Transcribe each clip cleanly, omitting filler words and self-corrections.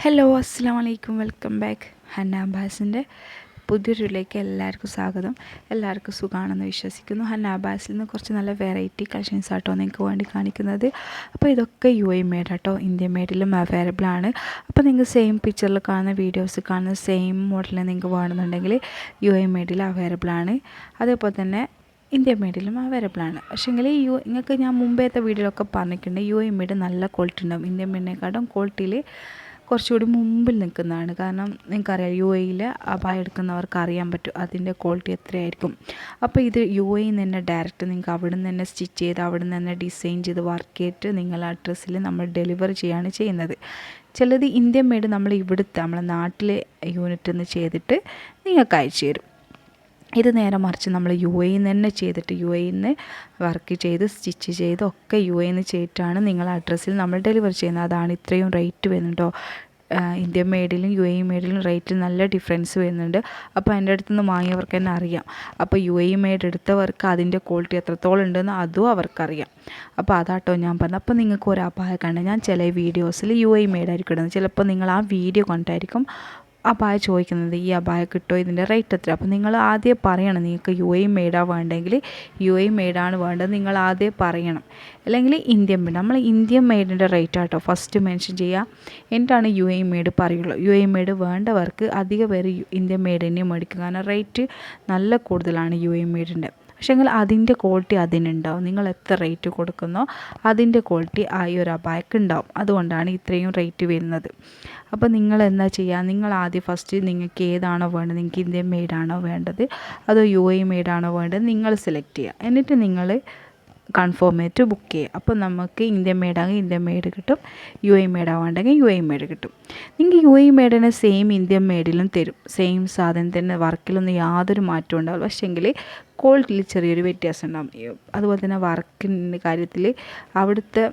Hello അസ്സാം വലൈക്കും welcome back. Hannah അബ്ബാസിൻ്റെ പുതിയൊരുലേക്ക് എല്ലാവർക്കും സ്വാഗതം. എല്ലാവർക്കും സുഖമാണെന്ന് വിശ്വസിക്കുന്നു. ഹന്ന അബ്ബാസിൽ നിന്ന് കുറച്ച് നല്ല വെറൈറ്റി കളക്ഷൻസ് ആട്ടോ നിങ്ങൾക്ക് വേണ്ടി കാണിക്കുന്നത്. അപ്പോൾ ഇതൊക്കെ UAE മെയ്ഡ് ആട്ടോ, ഇന്ത്യൻ മെയ്ഡിലും അവൈലബിൾ ആണ്. അപ്പോൾ നിങ്ങൾക്ക് സെയിം പിക്ചറിൽ കാണുന്ന വീഡിയോസ് കാണുന്ന സെയിം മോഡൽ നിങ്ങൾക്ക് വേണമെന്നുണ്ടെങ്കിൽ UAE മെയ്ഡിൽ അവൈലബിൾ ആണ്. അതേപോലെ തന്നെ ഇന്ത്യൻ മെയ്ഡിലും അവൈലബിൾ ആണ്. പക്ഷേങ്കിൽ നിങ്ങൾക്ക് ഞാൻ മുമ്പേത്തെ വീഡിയോയിലൊക്കെ പറഞ്ഞിട്ടുണ്ട് UAE മെയ്ഡ് നല്ല ക്വാളിറ്റി ഉണ്ടാവും. ഇന്ത്യൻ മെയ്ഡിനെക്കാട്ടും ക്വാളിറ്റിയിൽ കുറച്ചുകൂടി മുമ്പിൽ നിൽക്കുന്നതാണ്. കാരണം നിങ്ങൾക്കറിയാം UAEയിൽ അബായ എടുക്കുന്നവർക്ക് അറിയാൻ പറ്റും അതിൻ്റെ ക്വാളിറ്റി എത്രയായിരിക്കും. അപ്പോൾ ഇത് UAE തന്നെ ഡയറക്റ്റ് നിങ്ങൾക്ക് അവിടെ നിന്ന് തന്നെ സ്റ്റിച്ച് ചെയ്ത് അവിടെ നിന്ന് തന്നെ ഡിസൈൻ ചെയ്ത് വർക്ക് ചെയ്തിട്ട് നിങ്ങളുടെ അഡ്രസ്സിൽ നമ്മൾ ഡെലിവറി ചെയ്യാണ് ചെയ്യുന്നത്. ചിലത് ഇന്ത്യൻ മെയ്ഡ് നമ്മൾ ഇവിടുത്തെ നമ്മളെ നാട്ടിലെ യൂണിറ്റിൽ നിന്ന് ചെയ്തിട്ട് നിങ്ങൾക്ക് അയച്ചു തരും. ഇത് നേരെ മറിച്ച് നമ്മൾ UAE തന്നെ ചെയ്തിട്ട് UAE നിന്ന് വർക്ക് ചെയ്ത് സ്റ്റിച്ച് ചെയ്ത് ഒക്കെ UAE നിന്ന് ചെയ്തിട്ടാണ് നിങ്ങളുടെ അഡ്രസ്സിൽ നമ്മൾ ഡെലിവറി ചെയ്യുന്നത്. അതാണ് ഇത്രയും റേറ്റ് വരുന്നുണ്ടോ. ഇന്ത്യൻ മെയ്ഡിലും UAE മെയ്ഡിലും റേറ്റിൽ നല്ല ഡിഫറൻസ് വരുന്നുണ്ട്. അപ്പോൾ എൻ്റെ അടുത്ത് നിന്ന് വാങ്ങിയവർക്ക് തന്നെ അറിയാം. അപ്പോൾ UAE മെയ്ഡ് എടുത്തവർക്ക് അതിൻ്റെ ക്വാളിറ്റി എത്രത്തോളം ഉണ്ടെന്ന് അതും അവർക്കറിയാം. അപ്പോൾ അതാട്ടോ ഞാൻ പറഞ്ഞത്. അപ്പോൾ നിങ്ങൾക്ക് ഒരു അപായ കണ്ട് ഞാൻ ചില വീഡിയോസിൽ UAE മെയ്ഡ് ആയിരിക്കും ഇടുന്നത്. ചിലപ്പോൾ നിങ്ങൾ ആ വീഡിയോ കണ്ടായിരിക്കും അബായ ചോദിക്കുന്നത് ഈ അബായ കിട്ടുമോ, ഇതിൻ്റെ റേറ്റ് എത്ര. അപ്പോൾ നിങ്ങൾ ആദ്യം പറയണം നിങ്ങൾക്ക് UAE മെയ്ഡാണ് വേണ്ടെങ്കിൽ UAE മെയ്ഡാണ് വേണ്ടത് നിങ്ങൾ ആദ്യം പറയണം. അല്ലെങ്കിൽ ഇന്ത്യൻ മെയ്ഡ്, നമ്മൾ ഇന്ത്യൻ മെയ്ഡിൻ്റെ റേറ്റ് ആട്ടോ ഫസ്റ്റ് മെൻഷൻ ചെയ്യുക. എന്നിട്ടാണ് UAE മെയ്ഡ് പറയുള്ളൂ. UAE മെയ്ഡ് വേണ്ടവർക്ക് അധിക പേര് ഇന്ത്യൻ മെയ്ഡ് തന്നെ മേടിക്കും. കാരണം റേറ്റ് നല്ല കൂടുതലാണ് UAE മെയ്ഡിൻ്റെ. പക്ഷേങ്കിൽ അതിൻ്റെ ക്വാളിറ്റി അതിനുണ്ടാവും. നിങ്ങൾ എത്ര റേറ്റ് കൊടുക്കുന്നോ അതിൻ്റെ ക്വാളിറ്റി ആ ഈ ഒരു അബായക്ക് ഉണ്ടാവും. അതുകൊണ്ടാണ് ഇത്രയും റേറ്റ് വരുന്നത്. അപ്പോൾ നിങ്ങൾ എന്താ ചെയ്യുക, നിങ്ങൾ ആദ്യം ഫസ്റ്റ് നിങ്ങൾക്ക് ഏതാണോ വേണ്ടത്, നിങ്ങൾക്ക് ഇന്ത്യൻ മെയ്ഡാണോ വേണ്ടത് അതോ UAE മെയ്ഡാണോ വേണ്ടത് നിങ്ങൾ സെലക്ട് ചെയ്യുക. എന്നിട്ട് നിങ്ങൾ കൺഫേം ചെയ്തിട്ട് ബുക്ക് ചെയ്യുക. അപ്പോൾ നമുക്ക് ഇന്ത്യൻ മെയ്ഡാണെങ്കിൽ ഇന്ത്യൻ മെയ്ഡ് കിട്ടും, UAE മെയ്ഡാവേണ്ടെങ്കിൽ UAE മെയ്ഡ് കിട്ടും. നിങ്ങൾക്ക് UAE മെയ്ഡിനെ സെയിം ഇന്ത്യൻ മെയ്ഡിലും തരും. സെയിം സാധനം തന്നെ, വർക്കിലൊന്നും യാതൊരു മാറ്റവും ഉണ്ടാവില്ല. പക്ഷേങ്കിൽ ക്വാളിറ്റിയിൽ ചെറിയൊരു വ്യത്യാസം ഉണ്ടാകും. അതുപോലെ തന്നെ വർക്കിൻ്റെ കാര്യത്തിൽ അവിടുത്തെ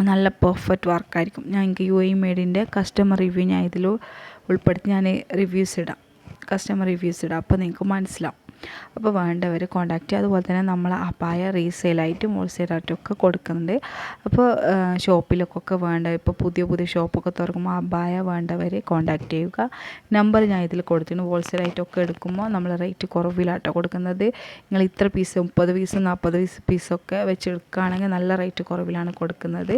നല്ല പെർഫെക്റ്റ് വർക്കായിരിക്കും. ഞാൻ എനിക്ക് UAE മെയ്ഡിൻ്റെ കസ്റ്റമർ റിവ്യൂ ഞാൻ ഇതിൽ ഉൾപ്പെടുത്തി ഞാൻ കസ്റ്റമർ റിവ്യൂസ് ഇടാം. അപ്പോൾ നിങ്ങൾക്ക് മനസ്സിലാവും. അപ്പോൾ വേണ്ടവർ കോൺടാക്റ്റ് ചെയ്യുക. അതുപോലെ തന്നെ നമ്മൾ അപായ റീസെയിലായിട്ടും ഹോൾസെയിലായിട്ടും ഒക്കെ കൊടുക്കുന്നുണ്ട്. അപ്പോൾ ഷോപ്പിലൊക്കെ വേണ്ട, ഇപ്പോൾ പുതിയ ഷോപ്പൊക്കെ തുറക്കുമ്പോൾ അപായ വേണ്ടവർ കോൺടാക്റ്റ് ചെയ്യുക. നമ്പർ ഞാൻ ഇതിൽ കൊടുത്തിട്ടുണ്ട്. ഹോൾസെയിലായിട്ടൊക്കെ എടുക്കുമ്പോൾ നമ്മൾ റേറ്റ് കുറവിലാട്ടോ കൊടുക്കുന്നത്. നിങ്ങൾ ഇത്ര പീസ് 30 പീസ് 40 പീസൊക്കെ വെച്ച് എടുക്കുകയാണെങ്കിൽ നല്ല റേറ്റ് കുറവിലാണ് കൊടുക്കുന്നത്.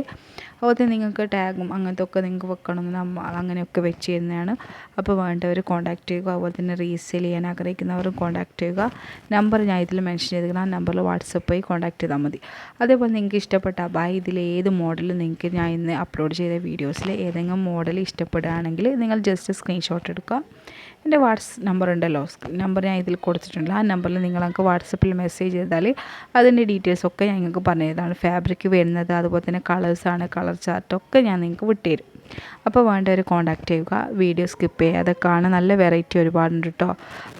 അതുപോലെ നിങ്ങൾക്ക് ടാഗും അങ്ങനത്തെ ഒക്കെ നിങ്ങൾക്ക് വെക്കണമെന്ന് അങ്ങനെയൊക്കെ വെച്ച് തരുന്നതാണ്. അപ്പോൾ വേണ്ടവർ കോൺടാക്റ്റ് ചെയ്യുക. അതുപോലെ തന്നെ റീസെയിൽ ചെയ്യാൻ ആഗ്രഹിക്കുന്നവരും കോൺടാക്റ്റ് ചെയ്യുക. നമ്പർ ഞാൻ ഇതിൽ മെൻഷൻ ചെയ്തിരിക്കണം. ആ നമ്പറിൽ വാട്സപ്പ് വഴി കോൺടാക്റ്റ് ചെയ്താൽ മതി. അതേപോലെ നിങ്ങൾക്ക് ഇഷ്ടപ്പെട്ട അബായ ഇതിൽ ഏത് മോഡൽ നിങ്ങൾക്ക് ഞാൻ ഇന്ന് അപ്ലോഡ് ചെയ്ത വീഡിയോസിൽ ഏതെങ്കിലും മോഡൽ ഇഷ്ടപ്പെടുകയാണെങ്കിൽ നിങ്ങൾ ജസ്റ്റ് സ്ക്രീൻഷോട്ട് എടുക്കുക. എൻ്റെ നമ്പർ ഉണ്ടല്ലോ, നമ്പർ ഞാൻ ഇതിൽ കൊടുത്തിട്ടുണ്ട്. ആ നമ്പറിൽ നിങ്ങൾ നമുക്ക് വാട്സപ്പിൽ മെസ്സേജ് ചെയ്താൽ അതിൻ്റെ ഡീറ്റെയിൽസൊക്കെ ഞാൻ നിങ്ങൾക്ക് പറഞ്ഞു തരുന്നതാണ്. ഫാബ്രിക് വരുന്നത്, അതുപോലെ തന്നെ കളേഴ്സാണ്, കളർ ചാർട്ടൊക്കെ ഞാൻ നിങ്ങൾക്ക് വിട്ടുതരും. അപ്പോൾ വേണ്ടവർ കോൺടാക്റ്റ് ചെയ്യുക. വീഡിയോ സ്കിപ്പ് ചെയ്യാതെ കാണാൻ നല്ല വെറൈറ്റി ഒരുപാടുണ്ട് കേട്ടോ.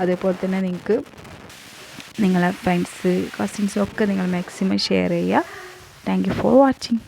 അതേപോലെ തന്നെ നിങ്ങൾക്ക് നിങ്ങളെ ഫ്രണ്ട്സ് കസിൻസൊക്കെ നിങ്ങൾ മാക്സിമം ഷെയർ ചെയ്യുക. Thank you for watching.